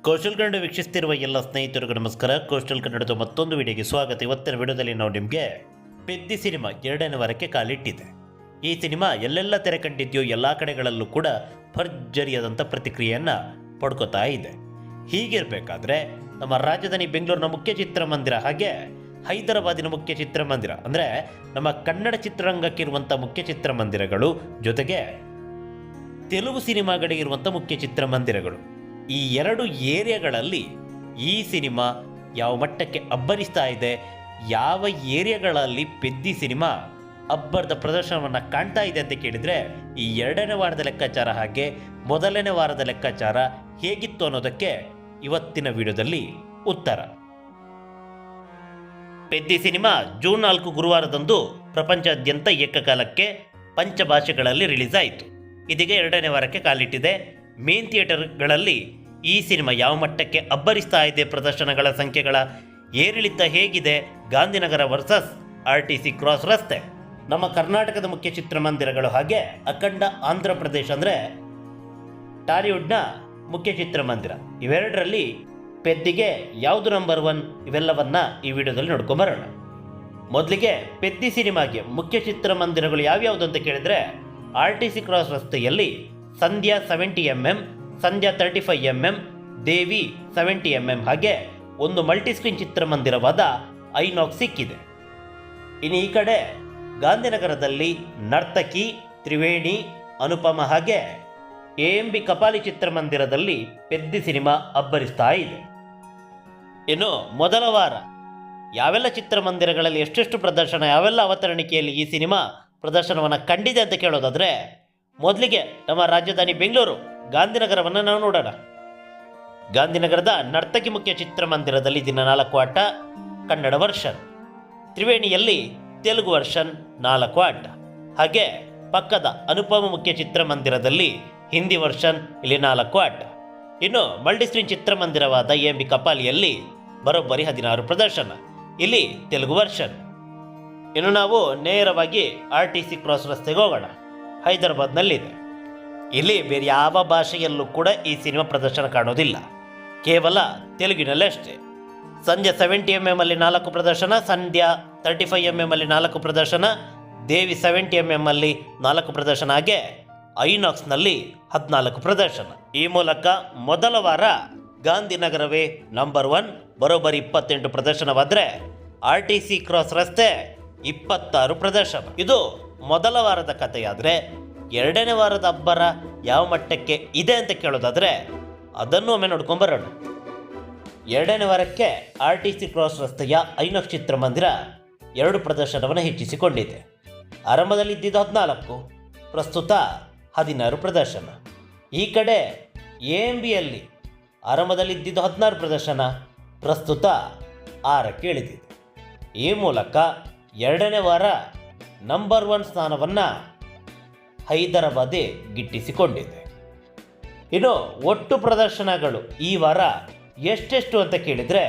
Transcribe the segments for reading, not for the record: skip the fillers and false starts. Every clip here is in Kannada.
ಕೋಸ್ಟಲ್ ಕನ್ನಡ ವೀಕ್ಷಿಸ್ತಿರುವ ಎಲ್ಲ ಸ್ನೇಹಿತರಿಗೂ ನಮಸ್ಕಾರ. ಕೋಸ್ಟಲ್ ಕನ್ನಡದ ಮತ್ತೊಂದು ವಿಡಿಯೋಗೆ ಸ್ವಾಗತ. ಇವತ್ತಿನ ವಿಡಿಯೋದಲ್ಲಿ ನಾವು ನಿಮಗೆ ಪೆದ್ದಿ ಸಿನಿಮಾ 2ನೇ ವಾರಕ್ಕೆ ಕಾಲಿಟ್ಟಿದೆ. ಈ ಸಿನಿಮಾ ಎಲ್ಲೆಲ್ಲ ತೆರೆ ಕಂಡಿದೆಯೋ ಎಲ್ಲ ಕಡೆಗಳಲ್ಲೂ ಕೂಡ ಭರ್ಜರಿಯಾದಂಥ ಪ್ರತಿಕ್ರಿಯೆಯನ್ನು ಪಡ್ಕೋತಾ ಇದೆ. ಹೀಗಿರಬೇಕಾದ್ರೆ ನಮ್ಮ ರಾಜಧಾನಿ ಬೆಂಗಳೂರಿನ ಮುಖ್ಯ ಚಿತ್ರಮಂದಿರ ಹಾಗೆ ಹೈದರಾಬಾದಿನ ಮುಖ್ಯ ಚಿತ್ರಮಂದಿರ ಅಂದರೆ ನಮ್ಮ ಕನ್ನಡ ಚಿತ್ರರಂಗಕ್ಕಿರುವಂಥ ಮುಖ್ಯ ಚಿತ್ರಮಂದಿರಗಳು ಜೊತೆಗೆ ತೆಲುಗು ಸಿನಿಮಾಗಳಿಗಿರುವಂಥ ಮುಖ್ಯ ಚಿತ್ರಮಂದಿರಗಳು, ಈ ಎರಡು ಏರಿಯಾಗಳಲ್ಲಿ ಈ ಸಿನಿಮಾ ಯಾವ ಮಟ್ಟಕ್ಕೆ ಅಬ್ಬರಿಸ್ತಾ ಇದೆ, ಯಾವ ಏರಿಯಾಗಳಲ್ಲಿ ಪೆದ್ದಿ ಸಿನಿಮಾ ಅಬ್ಬರದ ಪ್ರದರ್ಶನವನ್ನು ಕಾಣ್ತಾ ಇದೆ ಅಂತ ಕೇಳಿದರೆ ಈ 2ನೇ ವಾರದ ಲೆಕ್ಕಾಚಾರ ಹಾಗೆ 1ನೇ ವಾರದ ಲೆಕ್ಕಾಚಾರ ಹೇಗಿತ್ತು ಅನ್ನೋದಕ್ಕೆ ಇವತ್ತಿನ ವಿಡಿಯೋದಲ್ಲಿ ಉತ್ತರ. ಪೆದ್ದಿ ಸಿನಿಮಾ ಜೂನ್ 4 ಗುರುವಾರದಂದು ಪ್ರಪಂಚಾದ್ಯಂತ ಏಕಕಾಲಕ್ಕೆ ಪಂಚಭಾಷೆಗಳಲ್ಲಿ ರಿಲೀಸ್ ಆಯಿತು. ಇದೀಗ 2ನೇ ವಾರಕ್ಕೆ ಕಾಲಿಟ್ಟಿದೆ. ಮೇನ್ ಥಿಯೇಟರ್ಗಳಲ್ಲಿ ಈ ಸಿನಿಮಾ ಯಾವ ಮಟ್ಟಕ್ಕೆ ಅಬ್ಬರಿಸ್ತಾ ಇದೆ, ಪ್ರದರ್ಶನಗಳ ಸಂಖ್ಯೆಗಳ ಏರಿಳಿತ ಹೇಗಿದೆ, ಗಾಂಧಿನಗರ ವರ್ಸಸ್ RTC ಕ್ರಾಸ್ ರಸ್ತೆ, ನಮ್ಮ ಕರ್ನಾಟಕದ ಮುಖ್ಯ ಚಿತ್ರಮಂದಿರಗಳು ಹಾಗೆ ಅಖಂಡ ಆಂಧ್ರ ಪ್ರದೇಶ ಅಂದರೆ ಟಾಲಿವುಡ್ನ ಮುಖ್ಯ ಚಿತ್ರಮಂದಿರ, ಇವೆರಡರಲ್ಲಿ ಪೆದ್ದಿಗೆ ಯಾವುದು ನಂಬರ್ 1 ಇವೆಲ್ಲವನ್ನ ಈ ವಿಡಿಯೋದಲ್ಲಿ ನೋಡ್ಕೊಂಬರೋಣ. ಮೊದಲಿಗೆ ಪೆದ್ದಿ ಸಿನಿಮಾಗೆ ಮುಖ್ಯ ಚಿತ್ರಮಂದಿರಗಳು ಯಾವ್ಯಾವುದು ಅಂತ ಕೇಳಿದರೆ RTC ಕ್ರಾಸ್ ರಸ್ತೆಯಲ್ಲಿ ಸಂಧ್ಯಾ 70mm, ಸಂಧ್ಯಾ 35mm, ದೇವಿ 70mm ಹಾಗೆ ಒಂದು ಮಲ್ಟಿಸ್ಕ್ರೀನ್ ಚಿತ್ರಮಂದಿರವಾದ ಐನಾಕ್ಸ್ ಸಿಕ್ಕಿದೆ. ಇನ್ನು ಈ ಕಡೆ ಗಾಂಧಿನಗರದಲ್ಲಿ ನರ್ತಕಿ, ತ್ರಿವೇಣಿ, ಅನುಪಮ ಹಾಗೆ AMB ಕಪಾಲಿ ಚಿತ್ರಮಂದಿರದಲ್ಲಿ ಪೆದ್ದಿ ಸಿನಿಮಾ ಅಬ್ಬರಿಸ್ತಾ ಇದೆ. ಇನ್ನು ಮೊದಲ ವಾರ ಯಾವೆಲ್ಲ ಚಿತ್ರಮಂದಿರಗಳಲ್ಲಿ ಎಷ್ಟೆಷ್ಟು ಪ್ರದರ್ಶನ, ಯಾವೆಲ್ಲ ಅವತರಣಿಕೆಯಲ್ಲಿ ಈ ಸಿನಿಮಾ ಪ್ರದರ್ಶನವನ್ನು ಕಂಡಿದೆ ಅಂತ ಕೇಳೋದಾದರೆ ಮೊದಲಿಗೆ ನಮ್ಮ ರಾಜಧಾನಿ ಬೆಂಗಳೂರು ಗಾಂಧಿನಗರವನ್ನು ನಾವು ನೋಡೋಣ. ಗಾಂಧಿನಗರದ ನರ್ತಕಿ ಮುಖ್ಯ ಚಿತ್ರಮಂದಿರದಲ್ಲಿ ದಿನ 4 ಆಟ ಕನ್ನಡ ವರ್ಷನ್, ತ್ರಿವೇಣಿಯಲ್ಲಿ ತೆಲುಗು ವರ್ಷನ್ 4 ಆಟ, ಹಾಗೆ ಪಕ್ಕದ ಅನುಪಮ ಮುಖ್ಯ ಚಿತ್ರಮಂದಿರದಲ್ಲಿ ಹಿಂದಿ ವರ್ಷನ್ ಇಲ್ಲಿ 4 ಆಟ. ಇನ್ನು ಮಲ್ಟಿಸ್ಕ್ರೀನ್ ಚಿತ್ರಮಂದಿರವಾದ AMB ಕಪಾಲಿಯಲ್ಲಿ ಬರೋಬ್ಬರಿ 16 ಪ್ರದರ್ಶನ, ಇಲ್ಲಿ ತೆಲುಗು ವರ್ಷನ್. ಇನ್ನು ನಾವು ನೇರವಾಗಿ RTC ಕ್ರಾಸ್ ರಸ್ತೆಗೆ ಹೋಗೋಣ. ಹೈದರಾಬಾದ್ನಲ್ಲಿದೆ. ಇಲ್ಲಿ ಬೇರೆ ಯಾವ ಭಾಷೆಯಲ್ಲೂ ಕೂಡ ಈ ಸಿನಿಮಾ ಪ್ರದರ್ಶನ ಕಾಣೋದಿಲ್ಲ, ಕೇವಲ ತೆಲುಗಿನಲ್ಲೇ ಅಷ್ಟೇ. ಸಂಧ್ಯಾ 70mm ಅಲ್ಲಿ 4 ಪ್ರದರ್ಶನ, ಸಂಧ್ಯಾ 35mm ಅಲ್ಲಿ 4 ಪ್ರದರ್ಶನ, ದೇವಿ 70mm ಅಲ್ಲಿ 4 ಪ್ರದರ್ಶನ, ಹಾಗೆ ಐನಾಕ್ಸ್ನಲ್ಲಿ 14 ಪ್ರದರ್ಶನ. ಈ ಮೂಲಕ ಮೊದಲ ವಾರ ಗಾಂಧಿನಗರವೇ ನಂಬರ್ 1 ಬರೋಬ್ಬರಿ 28 ಪ್ರದರ್ಶನವಾದರೆ RTC ಕ್ರಾಸ್ ರಸ್ತೆ 26 ಪ್ರದರ್ಶನ. ಇದು ಮೊದಲ ವಾರದ ಕಥೆಯಾದರೆ 2ನೇ ವಾರದ ಅಬ್ಬರ ಯಾವ ಮಟ್ಟಕ್ಕೆ ಇದೆ ಅಂತ ಕೇಳೋದಾದರೆ ಅದನ್ನು ಒಮ್ಮೆ ನೋಡ್ಕೊಂಬರೋಣ. 2ನೇ ವಾರಕ್ಕೆ RTC ಕ್ರಾಸ್ ರಸ್ತೆಯ ಐನಾಕ್ಸ್ ಚಿತ್ರಮಂದಿರ 2 ಪ್ರದರ್ಶನವನ್ನು ಹೆಚ್ಚಿಸಿಕೊಂಡಿದೆ. ಆರಂಭದಲ್ಲಿ ಇದ್ದಿದ್ದು 14, ಪ್ರಸ್ತುತ 16 ಪ್ರದರ್ಶನ. ಈ ಕಡೆ AMBಯಲ್ಲಿ ಆರಂಭದಲ್ಲಿ ಇದ್ದಿದ್ದು 16 ಪ್ರದರ್ಶನ, ಪ್ರಸ್ತುತ 6ಕ್ಕೆ ಇಳಿದಿದೆ. ಈ ಮೂಲಕ 2ನೇ ವಾರ ನಂಬರ್ 1 ಸ್ಥಾನವನ್ನು ಹೈದರಾಬಾದೇ ಗಿಟ್ಟಿಸಿಕೊಂಡಿದೆ. ಇನ್ನು ಒಟ್ಟು ಪ್ರದರ್ಶನಗಳು ಈ ವಾರ ಎಷ್ಟೆಷ್ಟು ಅಂತ ಕೇಳಿದರೆ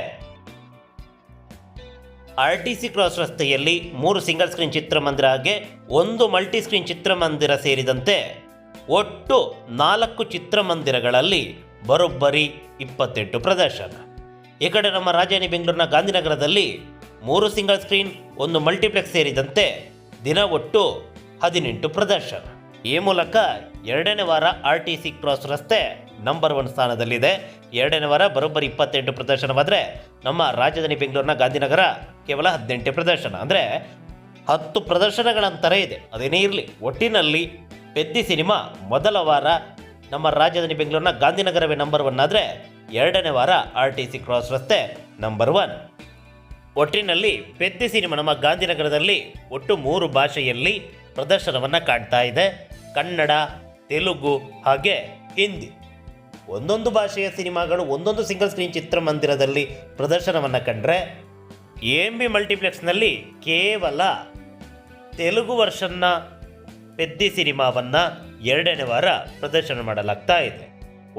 RTC ಕ್ರಾಸ್ ರಸ್ತೆಯಲ್ಲಿ 3 ಸಿಂಗಲ್ ಸ್ಕ್ರೀನ್ ಚಿತ್ರಮಂದಿರ ಹಾಗೆ 1 ಮಲ್ಟಿ ಸ್ಕ್ರೀನ್ ಚಿತ್ರಮಂದಿರ ಸೇರಿದಂತೆ ಒಟ್ಟು 4 ಚಿತ್ರಮಂದಿರಗಳಲ್ಲಿ ಬರೋಬ್ಬರಿ 28 ಪ್ರದರ್ಶನ. ಈ ಕಡೆ ನಮ್ಮ ರಾಜಧಾನಿ ಬೆಂಗಳೂರಿನ ಗಾಂಧಿನಗರದಲ್ಲಿ 3 ಸಿಂಗಲ್ ಸ್ಕ್ರೀನ್ 1 ಮಲ್ಟಿಪ್ಲೆಕ್ಸ್ ಸೇರಿದಂತೆ ದಿನ ಒಟ್ಟು 18 ಪ್ರದರ್ಶನ. ಈ ಮೂಲಕ 2ನೇ ವಾರ RTC ಕ್ರಾಸ್ ರಸ್ತೆ ನಂಬರ್ 1 ಸ್ಥಾನದಲ್ಲಿದೆ. 2ನೇ ವಾರ ಬರೋಬ್ಬರಿ 28 ಪ್ರದರ್ಶನವಾದರೆ ನಮ್ಮ ರಾಜಧಾನಿ ಬೆಂಗಳೂರಿನ ಗಾಂಧಿನಗರ ಕೇವಲ 18 ಪ್ರದರ್ಶನ, ಅಂದರೆ 10 ಪ್ರದರ್ಶನಗಳ ಅಂತರ ಇದೆ. ಅದೇನೇ ಇರಲಿ, ಒಟ್ಟಿನಲ್ಲಿ ಪೆದ್ದಿ ಸಿನಿಮಾ ಮೊದಲ ವಾರ ನಮ್ಮ ರಾಜಧಾನಿ ಬೆಂಗಳೂರಿನ ಗಾಂಧಿನಗರವೇ ನಂಬರ್ 1 ಆದರೆ 2ನೇ ವಾರ RTC ಕ್ರಾಸ್ ರಸ್ತೆ ನಂಬರ್ 1. ಒಟ್ಟಿನಲ್ಲಿ ಪೆದ್ದಿ ಸಿನಿಮಾ ನಮ್ಮ ಗಾಂಧಿನಗರದಲ್ಲಿ ಒಟ್ಟು 3 ಭಾಷೆಯಲ್ಲಿ ಪ್ರದರ್ಶನವನ್ನು ಕಾಣ್ತಾ ಇದೆ. ಕನ್ನಡ, ತೆಲುಗು ಹಾಗೆ ಹಿಂದಿ. ಒಂದೊಂದು ಭಾಷೆಯ ಸಿನಿಮಾಗಳು ಒಂದೊಂದು ಸಿಂಗಲ್ ಸ್ಕ್ರೀನ್ ಚಿತ್ರಮಂದಿರದಲ್ಲಿ ಪ್ರದರ್ಶನವನ್ನು ಕಂಡ್ರೆ AMB ಮಲ್ಟಿಪ್ಲೆಕ್ಸ್ನಲ್ಲಿ ಕೇವಲ ತೆಲುಗು ವರ್ಷನ್ನ ಪೆದ್ದಿ ಸಿನಿಮಾವನ್ನು 2ನೇ ವಾರ ಪ್ರದರ್ಶನ ಮಾಡಲಾಗ್ತಾ ಇದೆ.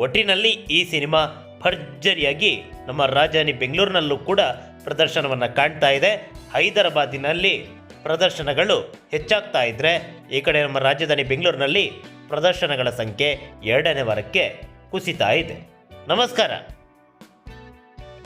ಒಟ್ಟಿನಲ್ಲಿ ಈ ಸಿನಿಮಾ ಭರ್ಜರಿಯಾಗಿ ನಮ್ಮ ರಾಜಧಾನಿ ಬೆಂಗಳೂರಿನಲ್ಲೂ ಕೂಡ ಪ್ರದರ್ಶನವನ್ನು ಕಾಣ್ತಾ ಇದೆ. ಹೈದರಾಬಾದಿನಲ್ಲಿ ಪ್ರದರ್ಶನಗಳು ಹೆಚ್ಚಾಗ್ತಾ ಇದ್ದರೆ ಈ ಕಡೆ ನಮ್ಮ ರಾಜಧಾನಿ ಬೆಂಗಳೂರಿನಲ್ಲಿ ಪ್ರದರ್ಶನಗಳ ಸಂಖ್ಯೆ 2ನೇ ವಾರಕ್ಕೆ ಕುಸಿತಾ ಇದೆ. ನಮಸ್ಕಾರ.